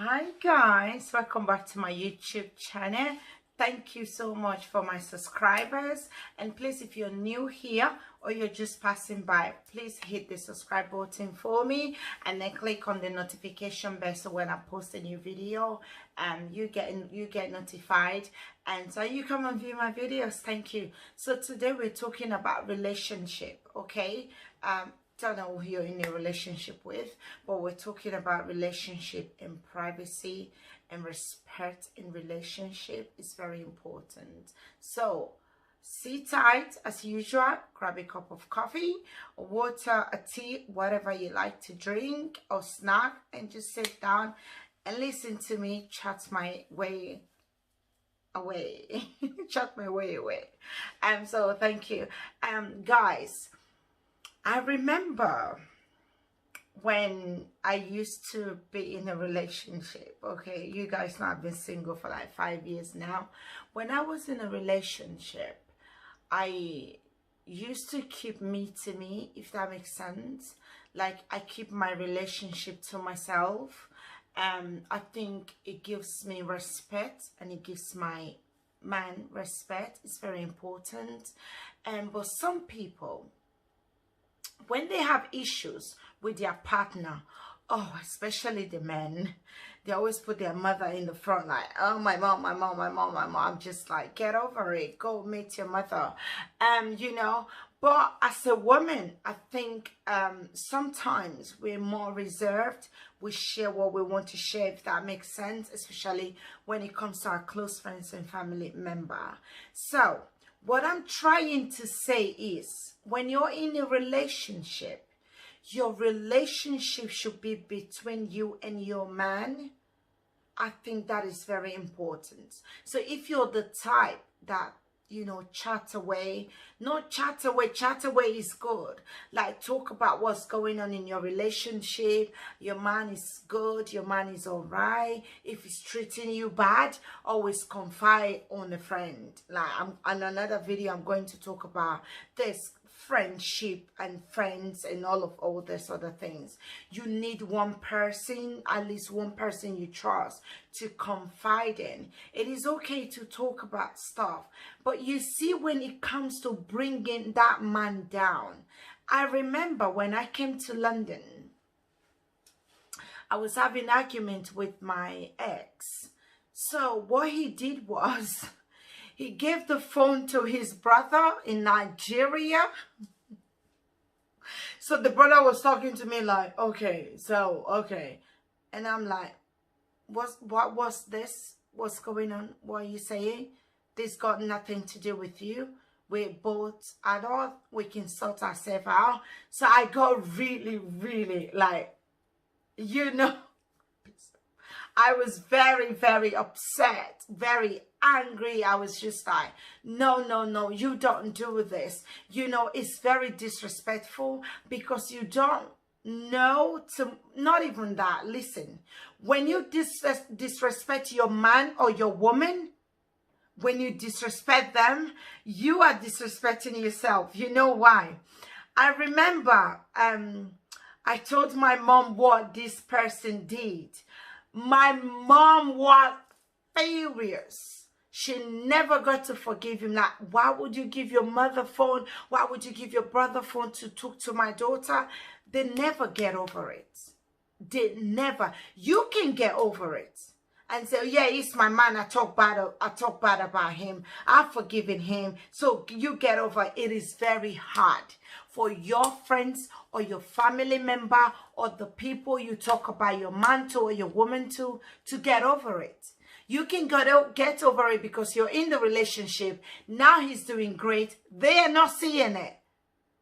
Hi guys, welcome back to my YouTube channel. Thank you so much for my subscribers, and please, if you're new here or you're just passing by, please hit the subscribe button for me and then click on the notification bell so when I post a new video you get notified, and so you come and view my videos. Thank you. So today we're talking about relationship. Okay, don't know who you're in a relationship with, but we're talking about relationship in privacy, and respect in relationship is very important. So sit tight as usual, grab a cup of coffee, water, a tea, whatever you like to drink or snack, and just sit down and listen to me chat my way away. Chat my way away. So thank you. Guys, I remember when I used to be in a relationship. Okay, you guys know I've been single for like 5 years now. When I was in a relationship, I used to keep me to me, if that makes sense. Like, I keep my relationship to myself. I think it gives me respect, and it gives my man respect. It's very important. But some people, when they have issues with their partner, oh, especially the men, they always put their mother in the front, like, oh, my mom, my mom, my mom, my mom. I'm just like, get over it, go meet your mother. You know, but as a woman, I think sometimes we're more reserved. We share what we want to share, if that makes sense, especially when it comes to our close friends and family member. So what I'm trying to say is, when you're in a relationship, your relationship should be between you and your man. I think that is very important. So if you're the type that, you know, chat away, not chat away is good. Like, talk about what's going on in your relationship. Your man is good, your man is all right. If he's treating you bad, always confide on a friend. Like, on another video, I'm going to talk about this friendship and friends and all this other things. You need one person, at least one person you trust, to confide in. It is okay to talk about stuff, but you see, when it comes to bringing that man down, I remember when I came to London, I was having an argument with my ex. So what he did was, he gave the phone to his brother in Nigeria. So the brother was talking to me like, okay. And I'm like, what was this? What's going on? What are you saying? This got nothing to do with you. We're both adults. We can sort ourselves out. So I got really like, you know, I was very, very upset, very angry. I was just like, no, you don't do this. You know, it's very disrespectful, because you don't know to, not even that. Listen, when you disrespect your man or your woman, when you disrespect them, you are disrespecting yourself. You know why? I remember I told my mom what this person did. My mom was furious. She never got to forgive him. Like, why would you give your mother phone? Why would you give your brother phone to talk to my daughter? They never get over it. They never. You can get over it and say, yeah, he's my man. I talk bad about him. I've forgiven him. So you get over it. It is very hard for your friends or your family member or the people you talk about your man to or your woman to get over it. You can get over it because you're in the relationship. Now he's doing great. They are not seeing it.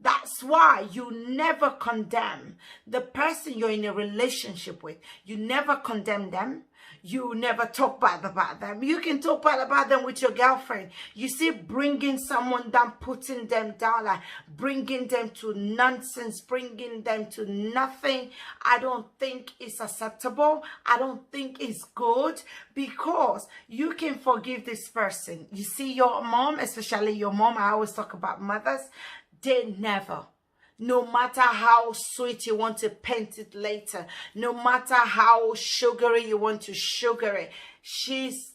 That's why you never condemn the person you're in a relationship with. You never condemn them. You never talk bad about them. You can talk bad about them with your girlfriend. You see, bringing someone down, putting them down, like bringing them to nonsense, bringing them to nothing, I don't think it's acceptable. I don't think it's good, because you can forgive this person. You see, your mom, especially your mom, I always talk about mothers, they never. No matter how sweet you want to paint it later, no matter how sugary you want to sugar it, she's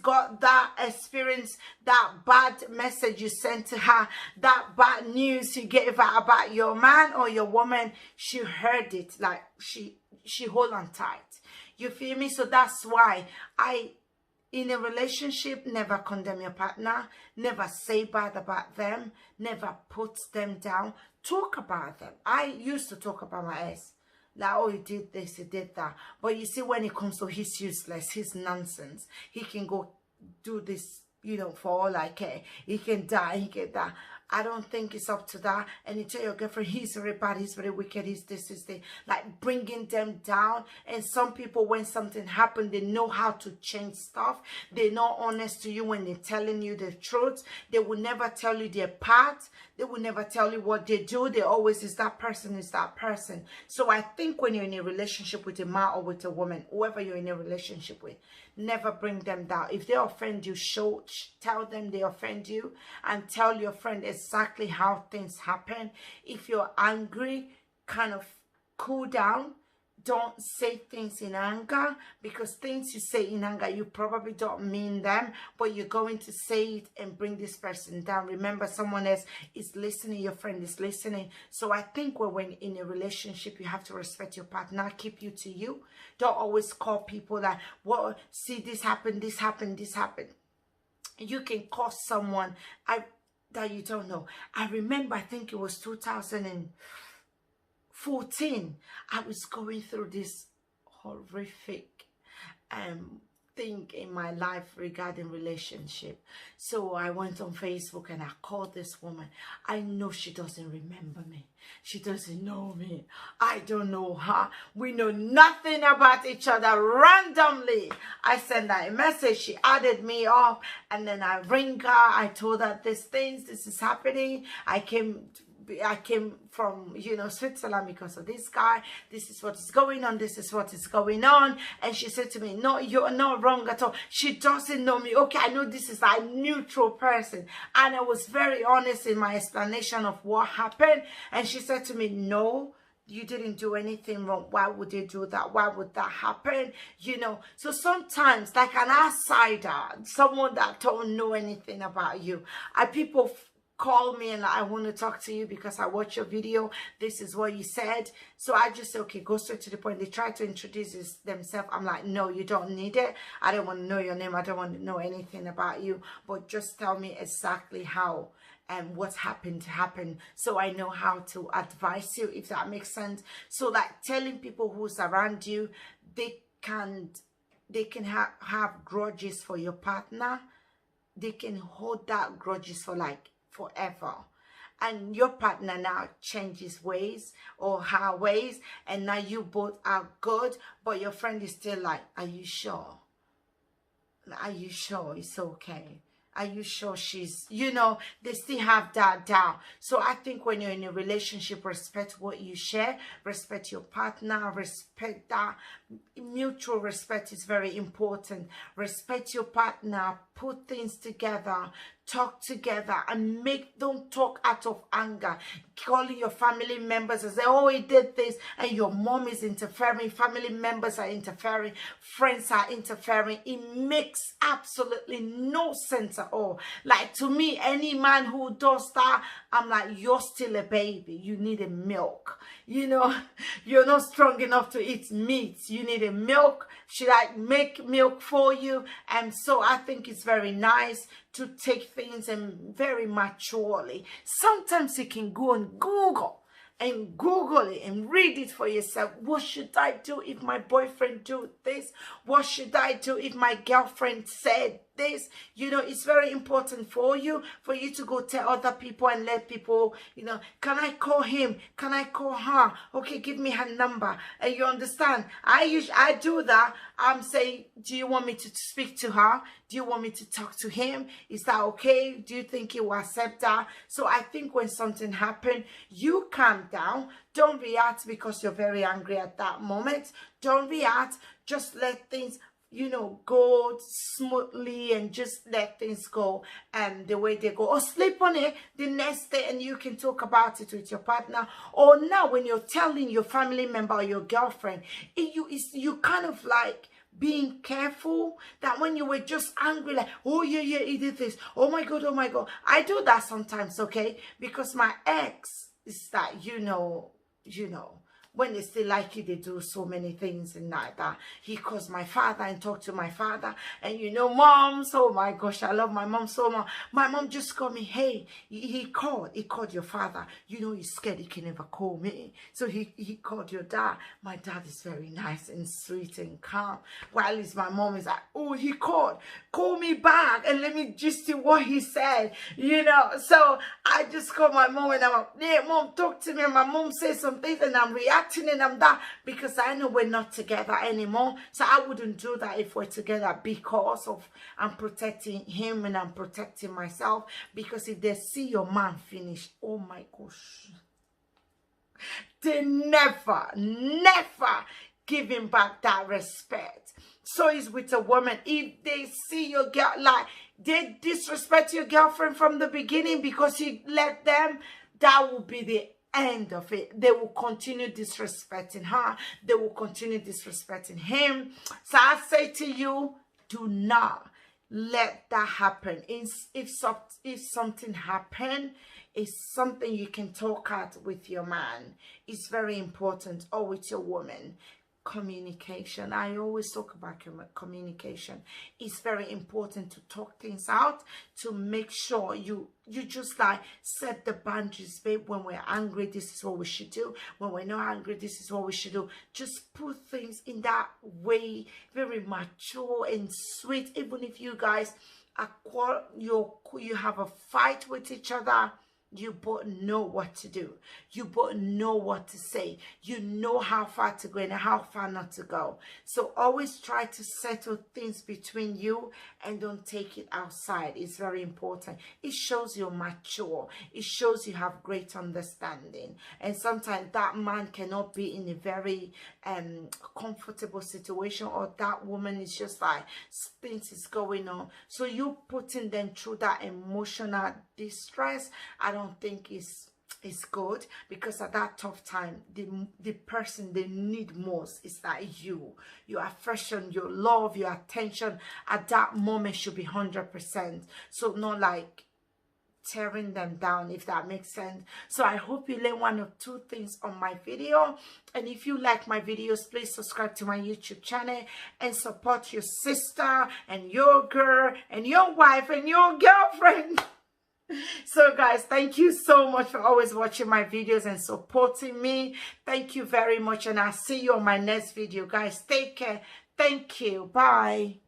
got that experience, that bad message you sent to her, that bad news you gave her about your man or your woman. She heard it, like she hold on tight. You feel me? So that's why in a relationship, never condemn your partner, never say bad about them, never put them down. Talk about them. I used to talk about my ex. Like, oh, he did this, he did that. But you see, when it comes to he's useless, he's nonsense. He can go do this, you know, for all I care. He can die, he can die. I don't think it's up to that. And you tell your girlfriend, he's very bad, he's very wicked, he's this, like bringing them down. And some people, when something happened, they know how to change stuff. They're not honest to you when they're telling you the truth. They will never tell you their part. They will never tell you what they do. They always is that person, is that person. So I think when you're in a relationship with a man or with a woman, whoever you're in a relationship with, never bring them down. If they offend you, tell them they offend you, and tell your friend exactly how things happen. If you're angry, kind of cool down. Don't say things in anger, because things you say in anger, you probably don't mean them, but you're going to say it and bring this person down. Remember, someone else is listening, your friend is listening. So I think when in a relationship, you have to respect your partner, keep you to you. Don't always call people that, well, see, this happened, this happened, this happened. You can call someone that you don't know. I remember, I think it was 2014, I was going through this horrific thing in my life regarding relationship. So I went on Facebook and I called this woman. I know she doesn't remember me. She doesn't know me. I don't know her. We know nothing about each other. Randomly, I sent her a message. She added me up, and then I ring her. I told her this is happening. I came from, you know, Switzerland because of this guy. This is what is going on. This is what is going on. And she said to me, no, you're not wrong at all. She doesn't know me. Okay, I know this is a neutral person. And I was very honest in my explanation of what happened. And she said to me, no, you didn't do anything wrong. Why would they do that? Why would that happen? You know, so sometimes, like an outsider, someone that don't know anything about you, people call me and I want to talk to you because I watched your video. This is what you said. So I just say, okay, go straight to the point. They try to introduce themselves. I'm like, no, you don't need it. I don't want to know your name. I don't want to know anything about you. But just tell me exactly how and what's happened. So I know how to advise you, if that makes sense. So like telling people who's around you, they can have grudges for your partner. They can hold that grudges for like forever, and your partner now changes ways or her ways, and now you both are good, but your friend is still like, are you sure? Are you sure it's okay? Are you sure she's, you know, they still have that doubt. So I think when you're in a relationship, respect what you share, respect your partner, respect that. Mutual respect is very important. Respect your partner, put things together, talk together, and don't talk out of anger. Calling your family members and say, oh, he did this, and your mom is interfering, family members are interfering, friends are interfering. It makes absolutely no sense at all. Like, to me, any man who does that, I'm like, you're still a baby. You need a milk. You know, you're not strong enough to eat meat. You need a milk. Should I make milk for you? And so I think it's very nice to take things and very maturely. Sometimes you can go on Google it and read it for yourself. What should I do if my boyfriend do this? What should I do if my girlfriend said this? You know, it's very important for you to go tell other people and let people, you know, can I call him? Can I call her? Okay, give me her number. And you understand? I do that. I'm saying, do you want me to speak to her? Do you want me to talk to him? Is that okay? Do you think he will accept that? So I think when something happened, you calm down. Don't react because you're very angry at that moment. Don't react. Just let things you know, go smoothly and just let things go the way they go, or sleep on it the next day and you can talk about it with your partner. Or now when you're telling your family member or your girlfriend, you kind of like being careful that when you were just angry, like, oh yeah, he did this, oh my god, I do that sometimes, okay, because my ex is that, you know, when they still like you, they do so many things and like that. He calls my father and talk to my father. And you know, moms, oh my gosh, I love my mom so much. My mom just called me, hey, he called your father. You know, he's scared he can never call me. So he called your dad. My dad is very nice and sweet and calm. While my mom is like, oh, he called. Call me back and let me just see what he said. You know, so I just called my mom and I'm like, yeah, mom, talk to me. And my mom says some things and I'm reacting and I'm that because I know we're not together anymore. So I wouldn't do that if we're together because of I'm protecting him and I'm protecting myself. Because if they see your man finish, oh my gosh, they never give him back that respect. So it's with a woman. If they see your girl, like they disrespect your girlfriend from the beginning because you let them, that will be the end of it. They will continue disrespecting her. They will continue disrespecting him. So I say to you, do not let that happen. If something happen, it's something you can talk out with your man. It's very important, or with your woman. Communication. I always talk about communication. It's very important to talk things out, to make sure you just like set the boundaries, babe. When we're angry, this is what we should do. When we're not angry, this is what we should do. Just put things in that way, very mature and sweet. Even if you guys are you have a fight with each other, you both know what to do. You both know what to say. You know how far to go and how far not to go. So always try to settle things between you and don't take it outside. It's very important. It shows you're mature. It shows you have great understanding. And sometimes that man cannot be in a very comfortable situation, or that woman is just like things is going on. So you putting them through that emotional distress, I don't think is good, because at that tough time the person they need most is that your affection, your love, your attention at that moment should be 100%. So not like tearing them down, if that makes sense. So I hope you learn one or two things on my video. And if you like my videos, please subscribe to my YouTube channel and support your sister and your girl and your wife and your girlfriend. So guys, thank you so much for always watching my videos and supporting me. Thank you very much, and I'll see you on my next video. Guys, take care. Thank you. Bye.